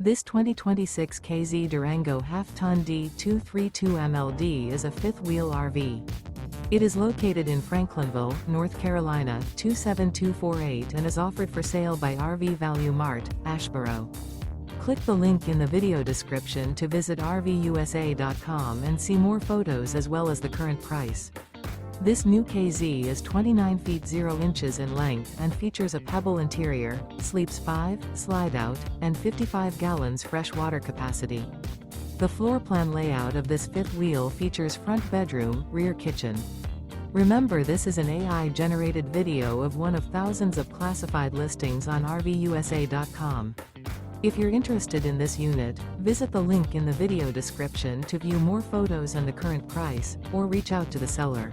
This 2026 K-Z Durango Half-Ton D232MLD is a fifth-wheel RV. It is located in Franklinville, North Carolina, 27248 and is offered for sale by RV Value Mart, Asheboro. Click the link in the video description to visit RVUSA.com and see more photos as well as the current price. This new KZ is 29 feet 0 inches in length and features a Pebble interior, sleeps 5, slide-out, and 55 gallons fresh water capacity. The floor plan layout of this fifth wheel features front bedroom, rear kitchen. Remember, this is an AI-generated video of one of thousands of classified listings on RVUSA.com. If you're interested in this unit, visit the link in the video description to view more photos and the current price, or reach out to the seller.